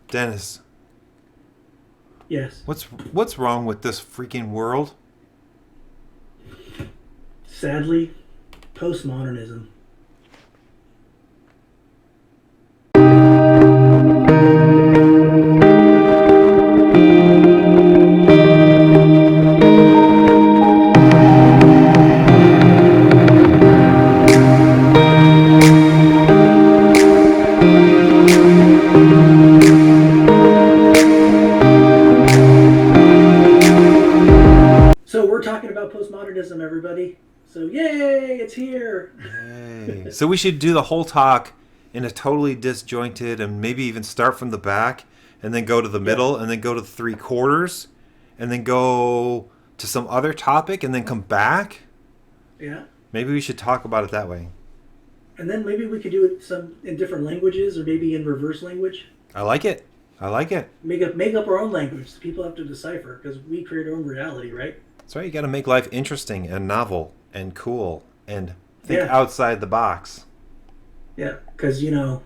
Dennis, Yes. what's wrong with this freaking world? Sadly, postmodernism. So we're talking about postmodernism, everybody. So yay, it's here. Yay. So we should do the whole talk in a totally disjointed, and maybe even start from the back and then go to the Yeah. middle and then go to the three quarters and then go to some other topic and then come back. Yeah. Maybe we should talk about it that way. And then maybe we could do it some in different languages or maybe in reverse language. I like it. I like it. Make up our own language. People have to decipher because we create our own reality, right? That's right. You got to make life interesting and novel and cool and think Yeah. outside the box. Yeah. Because yuck,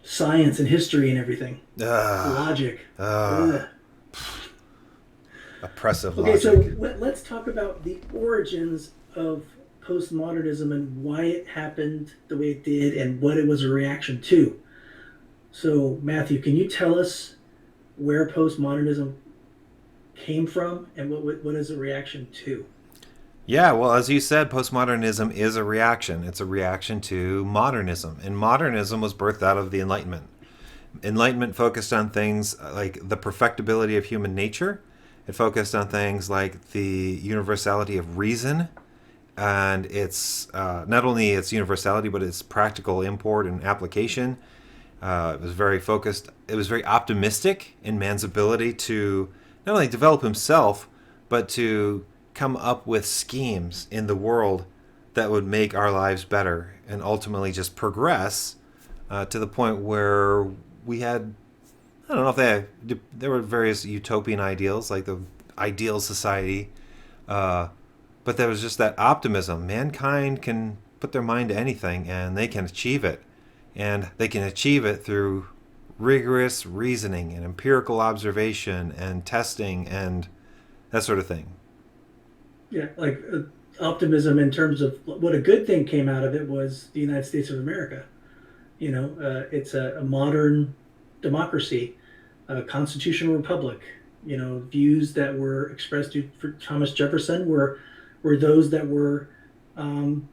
science and history and everything, Ugh. logic. Ugh. Ugh. Oppressive Okay, logic. so let's talk about the origins of postmodernism and why it happened the way it did and what it was a reaction to. So, Matthew, can you tell us where postmodernism came from and what is a reaction to? Yeah, well, as you said, postmodernism is a reaction. It's a reaction to modernism. And modernism was birthed out of the Enlightenment. Enlightenment focused on things like the perfectibility of human nature. It focused on things like the universality of reason and its not only its universality but its practical import and application. It was very focused. It was very optimistic in man's ability to not only develop himself but to come up with schemes in the world that would make our lives better and ultimately just progress to the point where we had, I don't know if there were various utopian ideals like the ideal society, but there was just that optimism. Mankind can put their mind to anything and they can achieve it. And they can achieve it through rigorous reasoning and empirical observation and testing and that sort of thing. Yeah, like optimism in terms of what a good thing came out of it was the United States of America. It's a modern democracy, a constitutional republic. Views that were expressed for Thomas Jefferson were those that were born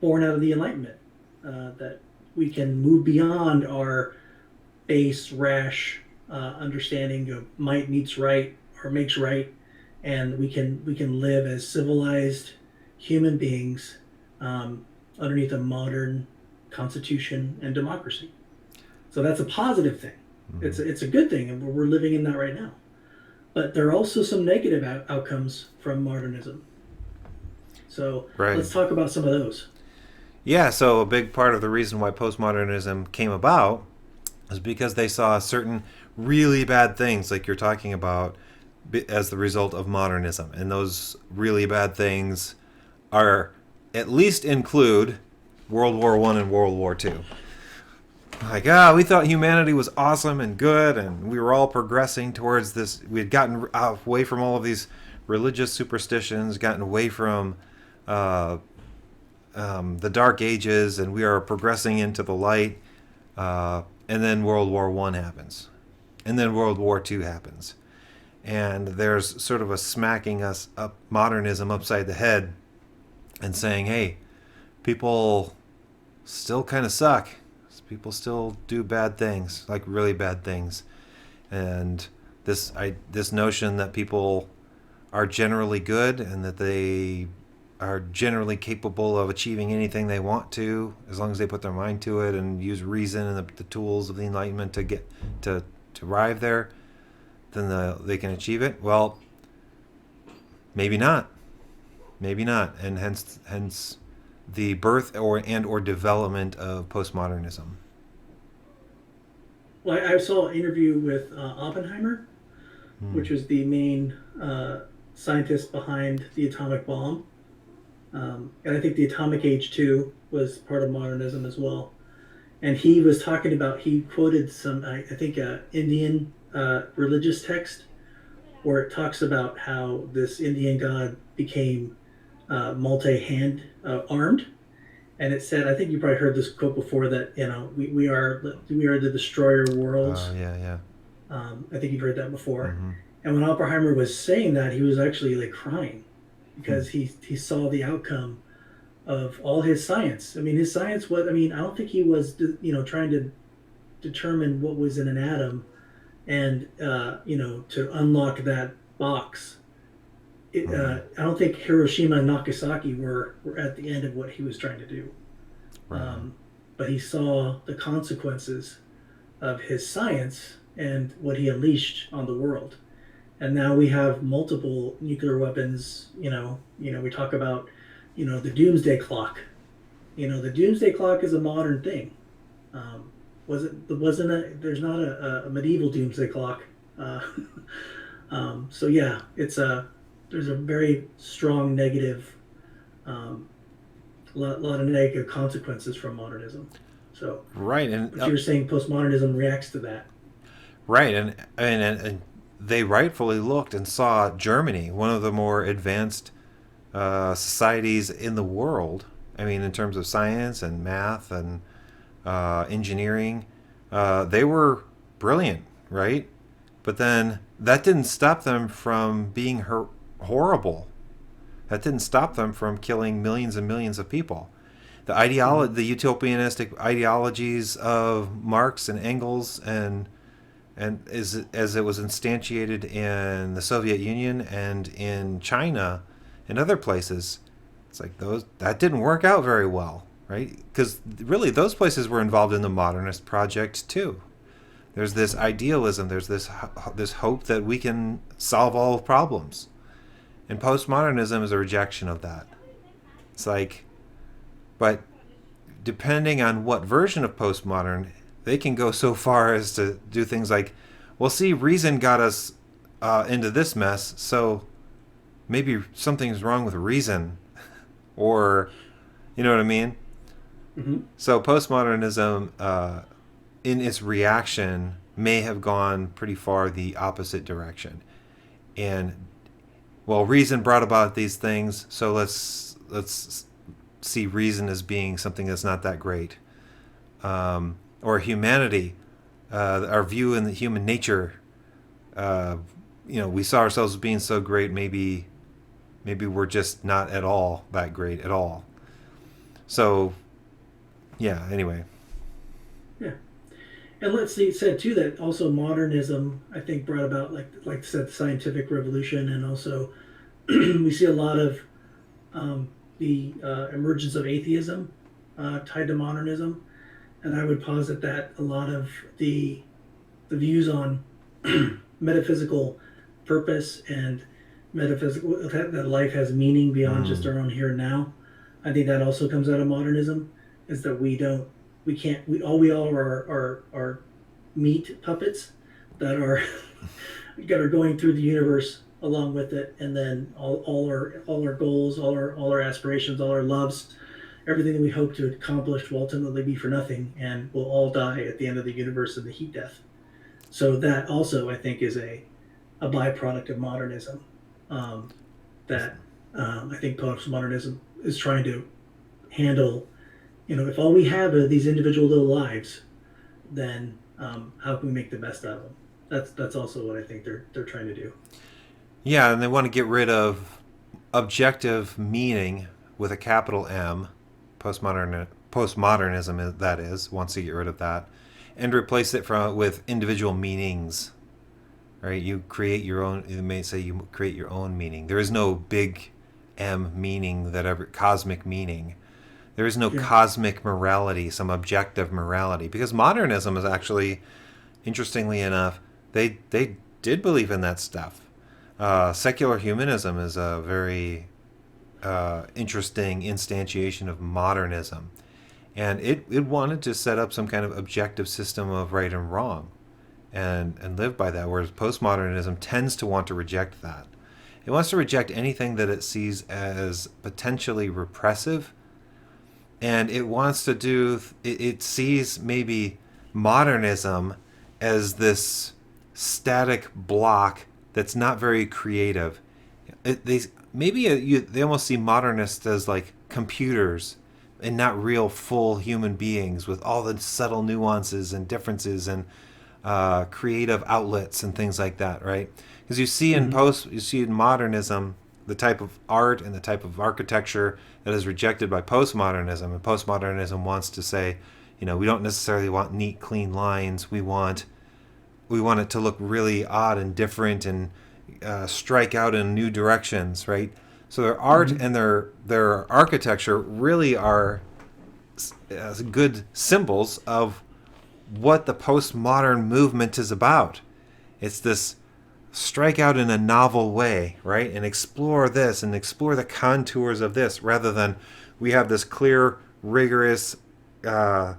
out of the Enlightenment. That we can move beyond our base, rash understanding of might meets right or makes right, and we can live as civilized human beings underneath a modern constitution and democracy. So that's a positive thing. Mm-hmm. It's a good thing, and we're living in that right now. But there are also some negative outcomes from modernism. So Right. let's talk about some of those. Yeah, so a big part of the reason why postmodernism came about is because they saw certain really bad things, like you're talking about, as the result of modernism. And those really bad things are at least include World War I and World War II. Like, we thought humanity was awesome and good, and we were all progressing towards this. We had gotten away from all of these religious superstitions, gotten away from the Dark Ages, and we are progressing into the light. And then World War I happens. And then World War II happens. And there's sort of a smacking us up modernism upside the head and saying, hey, people still kind of suck. People still do bad things, like really bad things. And this notion that people are generally good and that they are generally capable of achieving anything they want to, as long as they put their mind to it and use reason and the tools of the Enlightenment to get to arrive there, then they can achieve it. Well, maybe not, and hence the birth or development of postmodernism. Well, I saw an interview with Oppenheimer, which was the main scientist behind the atomic bomb. And I think the atomic age too was part of modernism as well. and he was talking about, he quoted some, I think, Indian religious text where it talks about how this Indian god became multi-hand armed, and it said, I think you probably heard this quote before, that we are the destroyer of Oh, worlds. yeah, yeah. I think you've heard that before. Mm-hmm. And when Oppenheimer was saying that, he was actually like crying Hmm. because he saw the outcome of all his science. I mean, his science was, I mean, I don't think he was, trying to determine what was in an atom and, to unlock that box. Hmm. I don't think Hiroshima and Nagasaki were at the end of what he was trying to do. Right. Um, but he saw the consequences of his science and what he unleashed on the world. And now we have multiple nuclear weapons. We talk about, the Doomsday clock. The Doomsday clock is a modern thing. Um, wasn't a there's not a medieval Doomsday clock. Uh, so yeah, there's a very strong negative, um, lot of negative consequences from modernism. So, Right. And but you were saying postmodernism reacts to that. right. And they rightfully looked and saw Germany, one of the more advanced societies in the world. I mean, in terms of science and math and engineering, they were brilliant, right? But then that didn't stop them from being horrible. That didn't stop them from killing millions and millions of people. Mm-hmm. The utopianistic ideologies of Marx and Engels, and as it was instantiated in the Soviet Union and in China and other places, it's like those that didn't work out very well, right? Because really, those places were involved in the modernist project too. There's this idealism. There's this hope that we can solve all problems, and postmodernism is a rejection of that. It's like, but depending on what version of postmodern, they can go so far as to do things like, well, see, reason got us into this mess, so maybe something's wrong with reason, or you know what I mean. Mm-hmm. So postmodernism, in its reaction, may have gone pretty far the opposite direction, and well, reason brought about these things, so let's see reason as being something that's not that great, or humanity, our view in the human nature. Uh, we saw ourselves as being so great. Maybe we're just not at all that great at all. So yeah. Anyway. Yeah. And let's see, it said too that also modernism, I think, brought about, like I said, the scientific revolution, and also we see a lot of, the emergence of atheism tied to modernism, and I would posit that a lot of the views on metaphysical purpose and metaphysical, that life has meaning beyond just Mm. our own here and now. I think that also comes out of modernism, is that we can't we all are meat puppets that are that are going through the universe along with it, and then all our goals, all our aspirations, all our loves, everything that we hope to accomplish will ultimately be for nothing, and we'll all die at the end of the universe in the heat death. So that also, I think, is a byproduct of modernism, um, that I think postmodernism is trying to handle. If all we have are these individual little lives, then how can we make the best out of them? That's also what I think they're trying to do. Yeah, and they want to get rid of objective meaning with a capital M. Postmodernism, that is, wants to get rid of that and replace it with individual meanings. Right? You create your own. You may say you create your own meaning. There is no big M meaning that ever cosmic meaning. There is no Yeah. cosmic morality, some objective morality, because modernism is actually, interestingly enough, they did believe in that stuff. Secular humanism is a very interesting instantiation of modernism, and it wanted to set up some kind of objective system of right and wrong, and live by that. Whereas postmodernism tends to want to reject that. It wants to reject anything that it sees as potentially repressive, and it wants to do it sees maybe modernism as this static block that's not very creative. They maybe they almost see modernists as like computers and not real full human beings with all the subtle nuances and differences and creative outlets and things like that, right? Because Hmm. you see in modernism the type of art and the type of architecture that is rejected by postmodernism, and postmodernism wants to say, we don't necessarily want neat, clean lines. We want it to look really odd and different and strike out in new directions, right? So their art Hmm. and their architecture really are good symbols of what the postmodern movement is about. It's this strike out in a novel way, right? And explore this and explore the contours of this rather than we have this clear, rigorous, uh,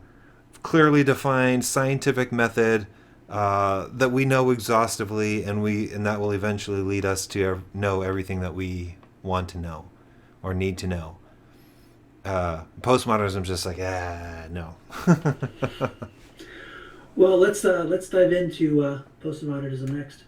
clearly defined scientific method that we know exhaustively, and that will eventually lead us to know everything that we want to know or need to know. Postmodernism is just like, no. Well, let's dive into postmodernism next.